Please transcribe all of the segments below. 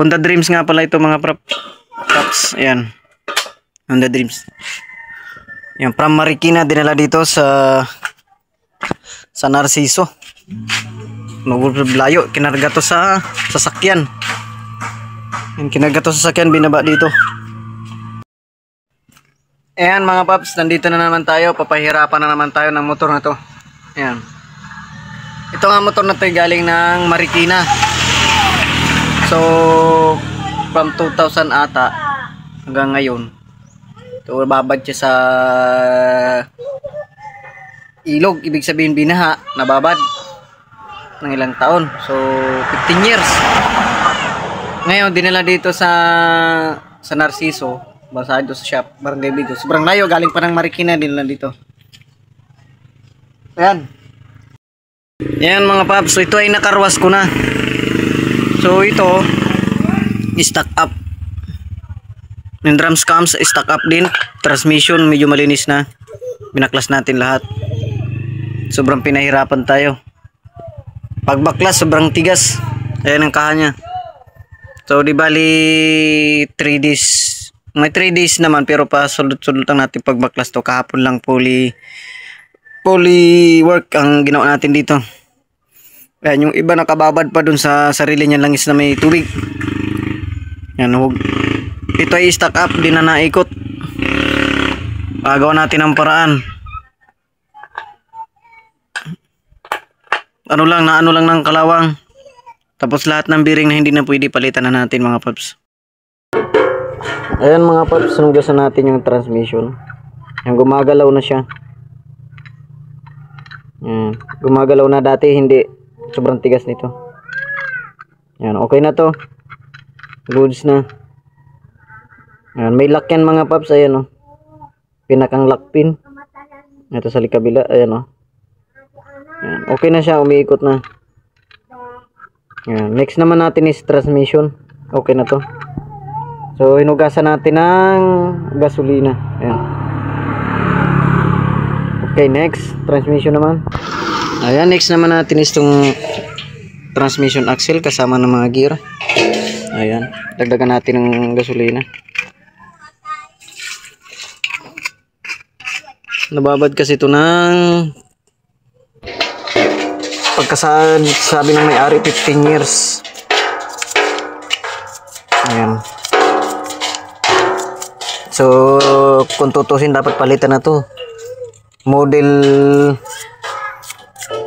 Honda Dreams nga pala ito mga props. Ayan. Honda Dreams. Yan, from Marikina dinala dito sa Narciso. Magulblayo, kinarga to sa sasakyan. Yan, kinarga to sa sasakyan, binaba dito. Ayan mga paps, nandito na naman tayo. Papahirapan na naman tayo ng motor na to. Ayan. Ito nga motor na to galing ng Marikina. So from 2000 ata hanggang ngayon. So babad siya sa ilog, ibig sabihin binaha, nababad ng ilang taon. So 15 years. Ngayon dinala dito sa Narciso, basahan dito sa shop, barangay dito. Sobrang layo, galing pa ng Marikina, dinala dito. Ayan. Ayan mga paps, so ito ay nakarwas ko na. So ito stock up. Yung drums cams stock up din. Transmission medyo malinis na. Binaklas natin lahat. Sobrang pinahirapan tayo. Pagbaklas sobrang tigas. Ayan ang kaha niya. So di bali 3 days. May 3 days naman pero pa sulot-sulot lang natin pagbaklas to. Kahapon lang poly work ang ginawa natin dito. Ayan, yung iba nakababad pa dun sa sarili niya langis na may tubig. Yan, ito ay stock up, di na naikot. Gagawa natin ang paraan. Ano lang ng kalawang. Tapos lahat ng bearing na hindi na pwede palitan na natin mga paps. Ayan mga paps, nugasan natin yung transmission. Yung gumagalaw na siya. Yan, gumagalaw na, dati hindi. Sobrang tigas nito. Yan, okay na to. Goods na. Yan, may lock yan mga paps. Ayan o. Pinakang lock pin. Ito sa likabila. Ayan o. Yan, okay na siya. Umiikot na. Yan, next naman natin is transmission. Okay na to. So hinugasan natin ng gasolina. Ayan. Okay, next transmission naman. Ayan, next naman natin is itong transmission axle kasama ng mga gear. Ayan, dagdagan natin ng gasolina. Nababad kasi ito ng pagkasabi ng may-ari 15 years. Ayan. So kung tutusin dapat palitan na to. Model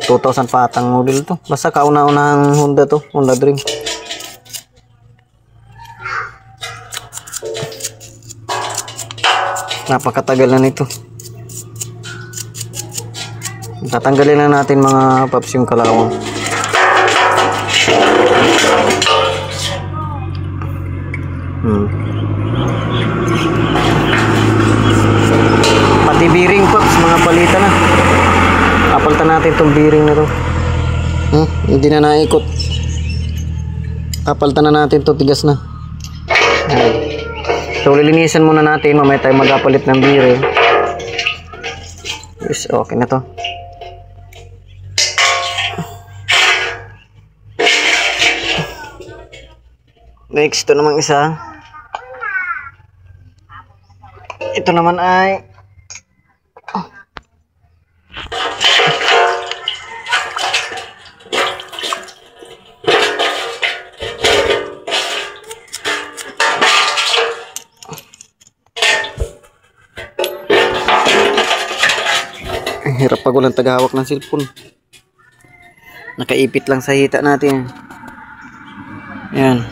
2000 patang model to. Basta kauna-unahang Honda to, Honda Dream. Napakatagal na nito. Tatanggalin na natin mga paps yung kalawang. Pati bearing paps, mga palitan na. Apaltan natin itong bearing na to. Hindi na naikot. Apaltan na natin to, tigas na. So lilinisan muna natin, mamaya tayo magapalit ng bearing. Yes, okay na to. Next, ito namang isa. Ito naman ay hirap pag walang tagahawak ng cellphone. Nakaipit lang sa hita natin. Yan.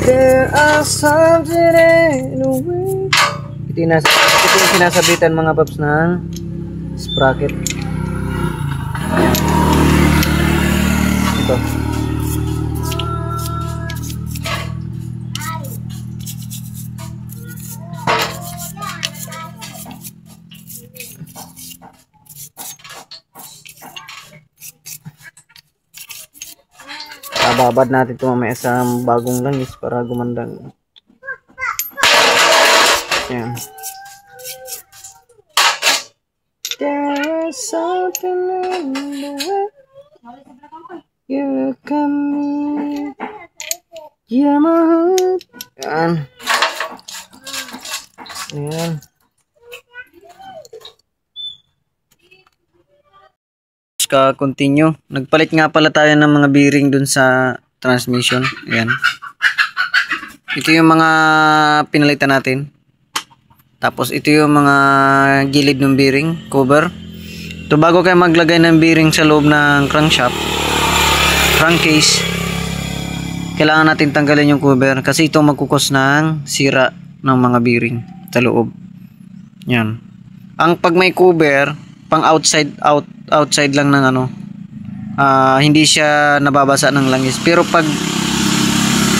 There are something in the way. Ito yung sinasabitan mga paps ng sprocket. Ito. Babad natin ito mamaya sa bagong langis para gumandang. Yan. There's something in the way you look at me. You're my heart. Yan. Yan. Continue. Nagpalit nga pala tayo ng mga bearing dun sa transmission. Ayan. Ito yung mga pinalitan natin. Tapos ito yung mga gilid ng bearing, cover. Ito bago kayo maglagay ng bearing sa loob ng crankshaft, crankcase, kailangan natin tanggalin yung cover kasi ito magkukos ng sira ng mga bearing sa loob. Yan. Ang pag may cover, pang outside lang ng ano, hindi siya nababasa ng langis. Pero pag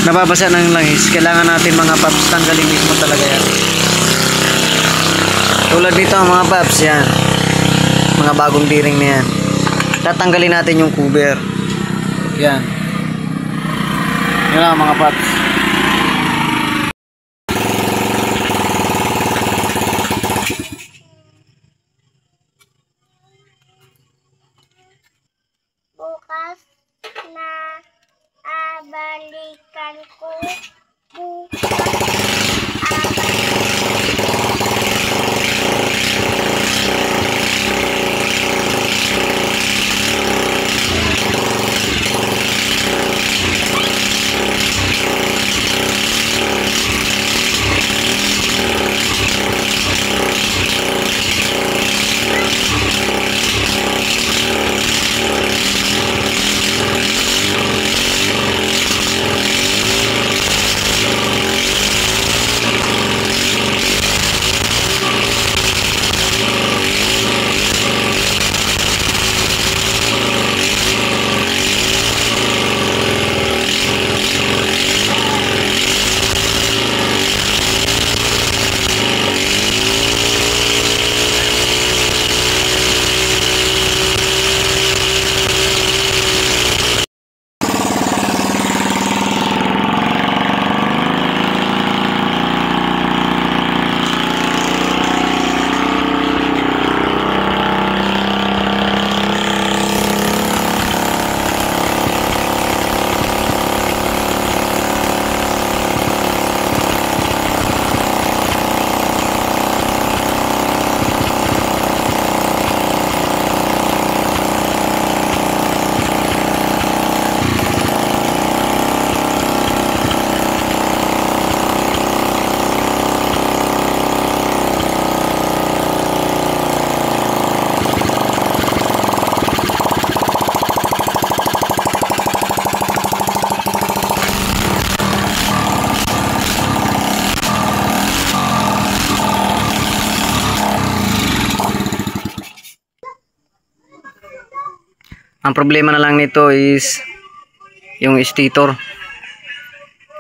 nababasa ng langis, kailangan natin mga paps tanggalin mismo talaga yan. Tulad dito mga paps, yan. Mga bagong bearing na yan. Tatanggalin natin yung cover. Yan. Yan lang mga paps. Bukas na balikan ko. Ang problema na lang nito is yung stator.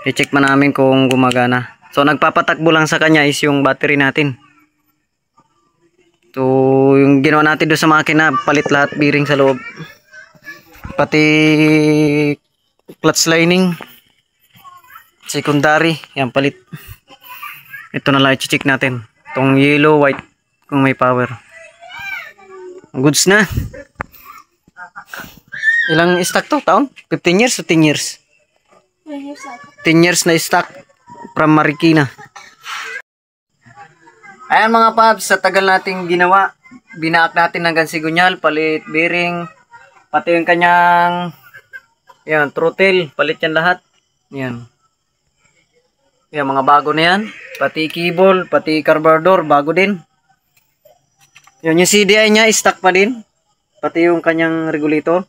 I-check man namin kung gumagana. So nagpapatakbo lang sa kanya is yung battery natin. So yung ginawa natin doon sa makina, palit lahat bearing sa loob. Pati clutch lining, secondary, yan palit. Ito na lang i-check natin. Itong yellow, white kung may power. Goods na. Ilang stock to? Taon? 15 years o 10 years? 10 years na stock from Marikina. Ayan mga paps, sa tagal nating ginawa, binaak natin ng gansigunyal, palit bearing, pati yung kanyang yan, throttle, palit yan lahat. Yan. Yan, mga bago na yan. Pati cable, pati carburetor, bago din. Yan, yung CDI niya, stock pa din. Pati yung kanyang regulator.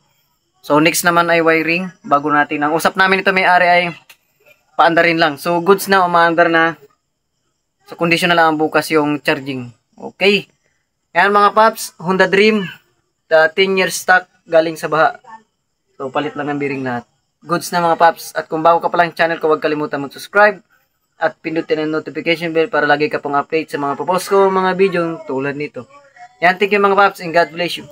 So next naman ay wiring, bago natin. Ang usap namin ito may-ari ay paandarin lang. So goods na, umaandar na. So condition na lang bukas yung charging. Okay. Yan mga paps, Honda Dream, 10 years stock galing sa baha. So palit lang ng bearing lahat. Goods na mga paps. At kung bago ka pa lang channel ko, huwag kalimutan mag-subscribe at pindutin ang notification bell para lagi ka pong update sa mga popost ko, mga video tulad nito. Yan, thank you mga paps and God bless you.